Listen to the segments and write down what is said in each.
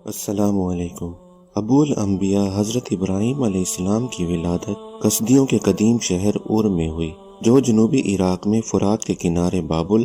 السلام علیکم۔ ابو الانبیاء حضرت ابراہیم علیہ السلام کی ولادت کسدیوں کے قدیم شہر اور میں ہوئی، جو جنوبی عراق میں فرات کے کنارے بابل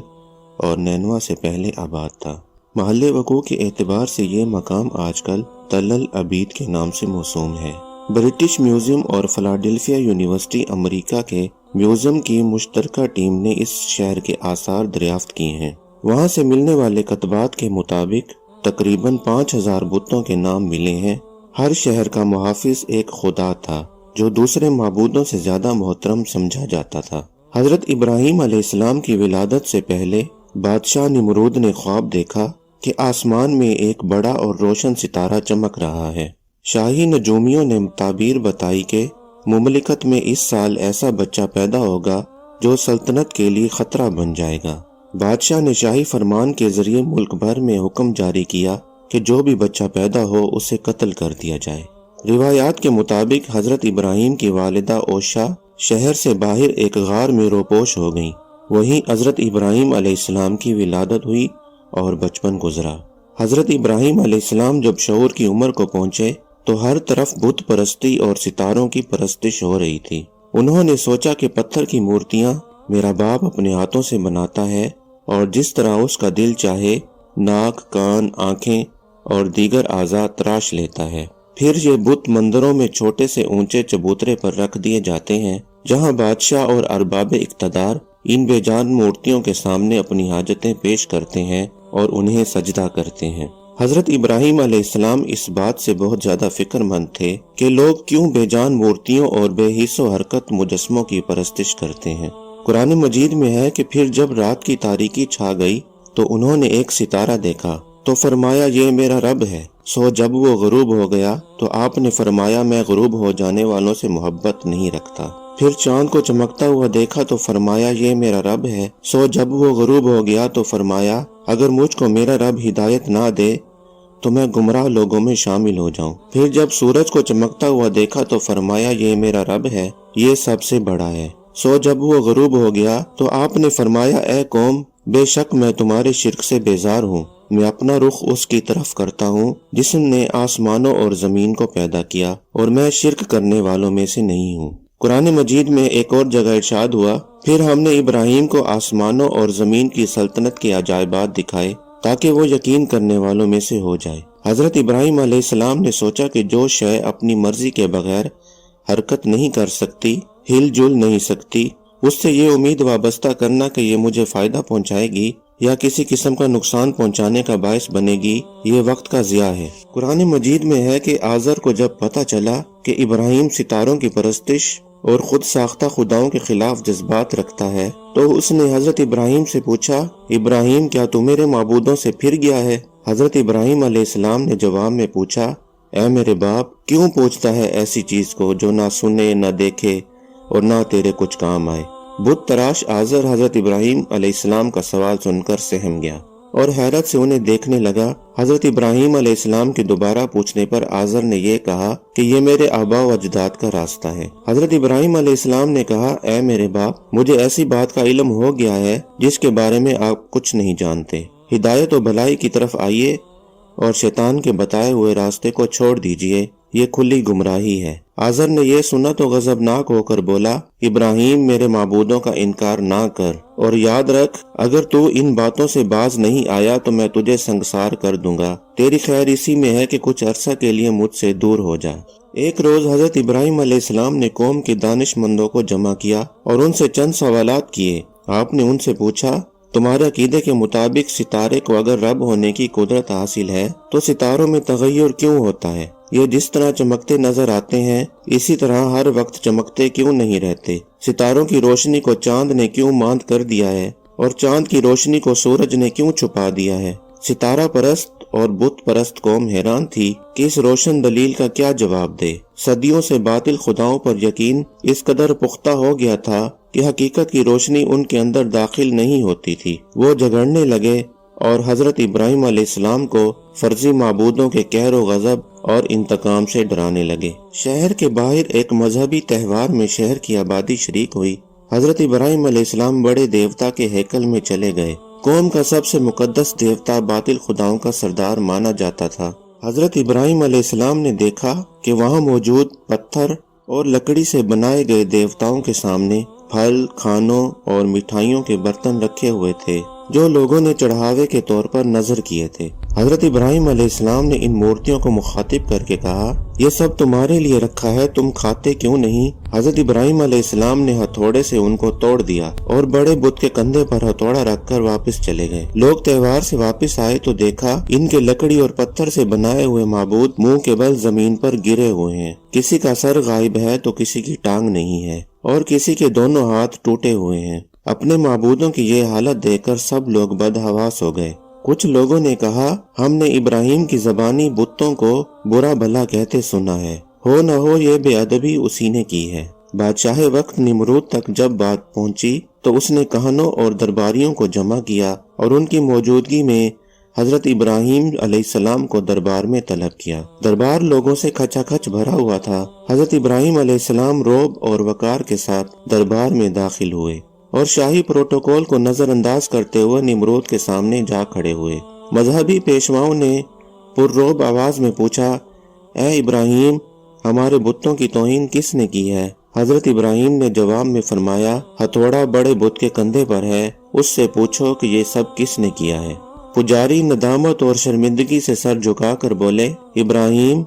اور نینوا سے پہلے آباد تھا۔ محل وقوع کے اعتبار سے یہ مقام آج کل تل العبید کے نام سے موسوم ہے۔ برٹش میوزیم اور فلاڈیلفیا یونیورسٹی امریکہ کے میوزیم کی مشترکہ ٹیم نے اس شہر کے آثار دریافت کیے ہیں۔ وہاں سے ملنے والے کتبات کے مطابق تقریباً 5000 بتوں کے نام ملے ہیں۔ ہر شہر کا محافظ ایک خدا تھا جو دوسرے معبودوں سے زیادہ محترم سمجھا جاتا تھا۔ حضرت ابراہیم علیہ السلام کی ولادت سے پہلے بادشاہ نمرود نے خواب دیکھا کہ آسمان میں ایک بڑا اور روشن ستارہ چمک رہا ہے۔ شاہی نجومیوں نے تعبیر بتائی کہ مملکت میں اس سال ایسا بچہ پیدا ہوگا جو سلطنت کے لیے خطرہ بن جائے گا۔ بادشاہ نے شاہی فرمان کے ذریعے ملک بھر میں حکم جاری کیا کہ جو بھی بچہ پیدا ہو اسے قتل کر دیا جائے۔ روایات کے مطابق حضرت ابراہیم کی والدہ عائشہ شہر سے باہر ایک غار میں روپوش ہو گئیں۔ وہیں حضرت ابراہیم علیہ السلام کی ولادت ہوئی اور بچپن گزرا۔ حضرت ابراہیم علیہ السلام جب شعور کی عمر کو پہنچے تو ہر طرف بت پرستی اور ستاروں کی پرستش ہو رہی تھی۔ انہوں نے سوچا کہ پتھر کی مورتیاں میرا باپ اپنے ہاتھوں سے بناتا ہے اور جس طرح اس کا دل چاہے ناک، کان، آنکھیں اور دیگر اعضاء تراش لیتا ہے۔ پھر یہ بت مندروں میں چھوٹے سے اونچے چبوترے پر رکھ دیے جاتے ہیں جہاں بادشاہ اور ارباب اقتدار ان بے جان مورتیوں کے سامنے اپنی حاجتیں پیش کرتے ہیں اور انہیں سجدہ کرتے ہیں۔ حضرت ابراہیم علیہ السلام اس بات سے بہت زیادہ فکر مند تھے کہ لوگ کیوں بے جان مورتیوں اور بے حس و حرکت مجسموں کی پرستش کرتے ہیں۔ قرآن مجید میں ہے کہ پھر جب رات کی تاریکی چھا گئی تو انہوں نے ایک ستارہ دیکھا تو فرمایا یہ میرا رب ہے۔ سو جب وہ غروب ہو گیا تو آپ نے فرمایا میں غروب ہو جانے والوں سے محبت نہیں رکھتا۔ پھر چاند کو چمکتا ہوا دیکھا تو فرمایا یہ میرا رب ہے۔ سو جب وہ غروب ہو گیا تو فرمایا اگر مجھ کو میرا رب ہدایت نہ دے تو میں گمراہ لوگوں میں شامل ہو جاؤں۔ پھر جب سورج کو چمکتا ہوا دیکھا تو فرمایا یہ میرا رب ہے، یہ سب سے بڑا ہے۔ سو جب وہ غروب ہو گیا تو آپ نے فرمایا اے قوم، بے شک میں تمہارے شرک سے بیزار ہوں۔ میں اپنا رخ اس کی طرف کرتا ہوں جس نے آسمانوں اور زمین کو پیدا کیا اور میں شرک کرنے والوں میں سے نہیں ہوں۔ قرآن مجید میں ایک اور جگہ ارشاد ہوا پھر ہم نے ابراہیم کو آسمانوں اور زمین کی سلطنت کے عجائبات دکھائے تاکہ وہ یقین کرنے والوں میں سے ہو جائے۔ حضرت ابراہیم علیہ السلام نے سوچا کہ جو شے اپنی مرضی کے بغیر حرکت نہیں کر سکتی، ہل جل نہیں سکتی، اس سے یہ امید وابستہ کرنا کہ یہ مجھے فائدہ پہنچائے گی یا کسی قسم کا نقصان پہنچانے کا باعث بنے گی، یہ وقت کا ضیاع ہے۔ قرآن مجید میں ہے کہ آزر کو جب پتہ چلا کہ ابراہیم ستاروں کی پرستش اور خود ساختہ خداؤں کے خلاف جذبات رکھتا ہے تو اس نے حضرت ابراہیم سے پوچھا ابراہیم کیا تو میرے معبودوں سے پھر گیا ہے؟ حضرت ابراہیم علیہ السلام نے جواب میں پوچھا اے میرے باپ، کیوں پوچھتا ہے ایسی چیز کو جو نہ سنے نہ دیکھے اور نہ تیرے کچھ کام آئے؟ بت تراش آزر حضرت ابراہیم علیہ السلام کا سوال سن کر سہم گیا اور حیرت سے انہیں دیکھنے لگا۔ حضرت ابراہیم علیہ السلام کے دوبارہ پوچھنے پر آزر نے یہ کہا کہ یہ میرے آباء و اجداد کا راستہ ہے۔ حضرت ابراہیم علیہ السلام نے کہا اے میرے باپ، مجھے ایسی بات کا علم ہو گیا ہے جس کے بارے میں آپ کچھ نہیں جانتے۔ ہدایت و بھلائی کی طرف آئیے اور شیطان کے بتائے ہوئے راستے کو چھوڑ دیجئے، یہ کھلی گمراہی ہے۔ آزر نے یہ سنا تو غضبناک ہو کر بولا ابراہیم، میرے معبودوں کا انکار نہ کر اور یاد رکھ اگر تو ان باتوں سے باز نہیں آیا تو میں تجھے سنگسار کر دوں گا۔ تیری خیر اسی میں ہے کہ کچھ عرصہ کے لیے مجھ سے دور ہو جا۔ ایک روز حضرت ابراہیم علیہ السلام نے قوم کے دانش مندوں کو جمع کیا اور ان سے چند سوالات کیے۔ آپ نے ان سے پوچھا تمہارے عقیدے کے مطابق ستارے کو اگر رب ہونے کی قدرت حاصل ہے تو ستاروں میں تغیر کیوں ہوتا ہے؟ یہ جس طرح چمکتے نظر آتے ہیں اسی طرح ہر وقت چمکتے کیوں نہیں رہتے؟ ستاروں کی روشنی کو چاند نے کیوں ماند کر دیا ہے اور چاند کی روشنی کو سورج نے کیوں چھپا دیا ہے؟ ستارہ پرست اور بت پرست قوم حیران تھی کہ اس روشن دلیل کا کیا جواب دے۔ صدیوں سے باطل خداؤں پر یقین اس قدر پختہ ہو گیا تھا کہ حقیقت کی روشنی ان کے اندر داخل نہیں ہوتی تھی۔ وہ جھگڑنے لگے اور حضرت ابراہیم علیہ السلام کو فرضی معبودوں کے قہر و غضب اور انتقام سے ڈرانے لگے۔ شہر کے باہر ایک مذہبی تہوار میں شہر کی آبادی شریک ہوئی۔ حضرت ابراہیم علیہ السلام بڑے دیوتا کے ہیکل میں چلے گئے۔ قوم کا سب سے مقدس دیوتا باطل خداؤں کا سردار مانا جاتا تھا۔ حضرت ابراہیم علیہ السلام نے دیکھا کہ وہاں موجود پتھر اور لکڑی سے بنائے گئے دیوتاؤں کے سامنے پھل، کھانوں اور مٹھائیوں کے برتن رکھے ہوئے تھے جو لوگوں نے چڑھاوے کے طور پر نذر کیے تھے۔ حضرت ابراہیم علیہ السلام نے ان مورتیوں کو مخاطب کر کے کہا، یہ سب تمہارے لیے رکھا ہے، تم کھاتے کیوں نہیں؟ حضرت ابراہیم علیہ السلام نے ہتھوڑے سے ان کو توڑ دیا اور بڑے بت کے کندھے پر ہتھوڑا رکھ کر واپس چلے گئے۔ لوگ تہوار سے واپس آئے تو دیکھا ان کے لکڑی اور پتھر سے بنائے ہوئے معبود منہ کے بل زمین پر گرے ہوئے ہیں، کسی کا سر غائب ہے تو کسی کی ٹانگ نہیں ہے اور کسی کے دونوں ہاتھ ٹوٹے ہوئے ہیں۔ اپنے معبودوں کی یہ حالت دیکھ کر سب لوگ بدحواس ہو گئے۔ کچھ لوگوں نے کہا، ہم نے ابراہیم کی زبانی بتوں کو برا بھلا کہتے سنا ہے، ہو نہ ہو یہ بے ادبی اسی نے کی ہے۔ بادشاہ وقت نمرود تک جب بات پہنچی تو اس نے کہنوں اور درباریوں کو جمع کیا اور ان کی موجودگی میں حضرت ابراہیم علیہ السلام کو دربار میں طلب کیا۔ دربار لوگوں سے کھچا کھچ بھرا ہوا تھا۔ حضرت ابراہیم علیہ السلام رعب اور وقار کے ساتھ دربار میں داخل ہوئے اور شاہی پروٹوکول کو نظر انداز کرتے ہوئے نمرود کے سامنے جا کھڑے ہوئے۔ مذہبی پیشواؤں نے پررعب آواز میں پوچھا، اے ابراہیم، ہمارے بتوں کی توہین کس نے کی ہے؟ حضرت ابراہیم نے جواب میں فرمایا، ہتھوڑا بڑے بت کے کندھے پر ہے، اس سے پوچھو کہ یہ سب کس نے کیا ہے۔ پجاری ندامت اور شرمندگی سے سر جھکا کر بولے، ابراہیم،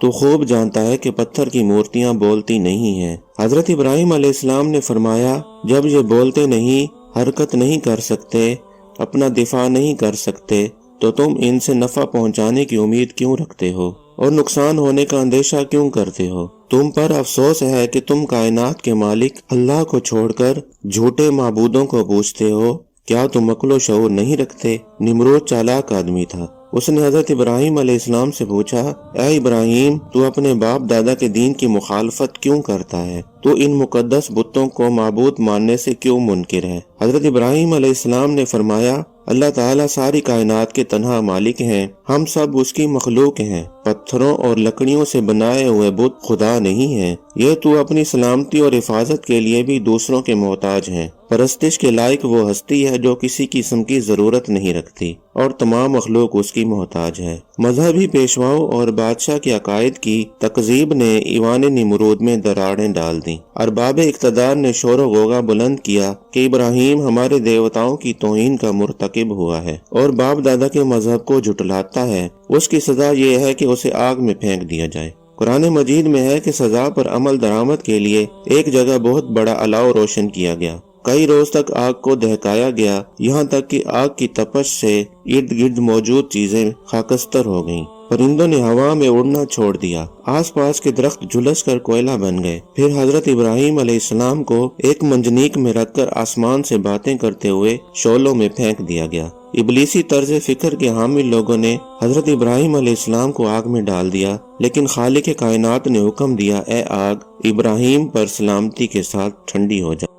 تو خوب جانتا ہے کہ پتھر کی مورتیاں بولتی نہیں ہیں۔ حضرت ابراہیم علیہ السلام نے فرمایا، جب یہ بولتے نہیں، حرکت نہیں کر سکتے، اپنا دفاع نہیں کر سکتے، تو تم ان سے نفع پہنچانے کی امید کیوں رکھتے ہو اور نقصان ہونے کا اندیشہ کیوں کرتے ہو؟ تم پر افسوس ہے کہ تم کائنات کے مالک اللہ کو چھوڑ کر جھوٹے معبودوں کو پوجتے ہو۔ کیا تم عقل و شعور نہیں رکھتے؟ نمرود چالاک آدمی تھا۔ اس نے حضرت ابراہیم علیہ السلام سے پوچھا، اے ابراہیم، تو اپنے باپ دادا کے دین کی مخالفت کیوں کرتا ہے؟ تو ان مقدس بتوں کو معبود ماننے سے کیوں منکر ہے؟ حضرت ابراہیم علیہ السلام نے فرمایا، اللہ تعالیٰ ساری کائنات کے تنہا مالک ہیں، ہم سب اس کی مخلوق ہیں، پتھروں اور لکڑیوں سے بنائے ہوئے بت خدا نہیں ہیں۔ یہ تو اپنی سلامتی اور حفاظت کے لیے بھی دوسروں کے محتاج ہیں۔ پرستش کے لائق وہ ہستی ہے جو کسی قسم کی ضرورت نہیں رکھتی اور تمام مخلوق اس کی محتاج ہے۔ مذہبی پیشواؤں اور بادشاہ کے عقائد کی تکذیب نے ایوان نمرود میں دراڑیں ڈال دیں۔ ارباب اقتدار نے شور و غوغا بلند کیا کہ ابراہیم ہمارے دیوتاؤں کی توہین کا مرتکب ہوا ہے اور باپ دادا کے مذہب کو جھٹلاتا ہے، اس کی سزا یہ ہے کہ اسے آگ میں پھینک دیا جائے۔ قرآن مجید میں ہے کہ سزا پر عمل درآمد کے لیے ایک جگہ بہت بڑا الاؤ روشن کیا گیا، کئی روز تک آگ کو دہکایا گیا، یہاں تک کہ آگ کی تپش سے ارد گرد موجود چیزیں خاکستر ہو گئیں۔ پرندوں نے ہوا میں اڑنا چھوڑ دیا، آس پاس کے درخت جھلس کر کوئلہ بن گئے۔ پھر حضرت ابراہیم علیہ السلام کو ایک منجنیق میں رکھ کر آسمان سے باتیں کرتے ہوئے شعلوں میں پھینک دیا گیا۔ ابلیسی طرز فکر کے حامل لوگوں نے حضرت ابراہیم علیہ السلام کو آگ میں ڈال دیا، لیکن خالق کائنات نے حکم دیا، اے آگ، ابراہیم پر سلامتی کے ساتھ ٹھنڈی ہو جا۔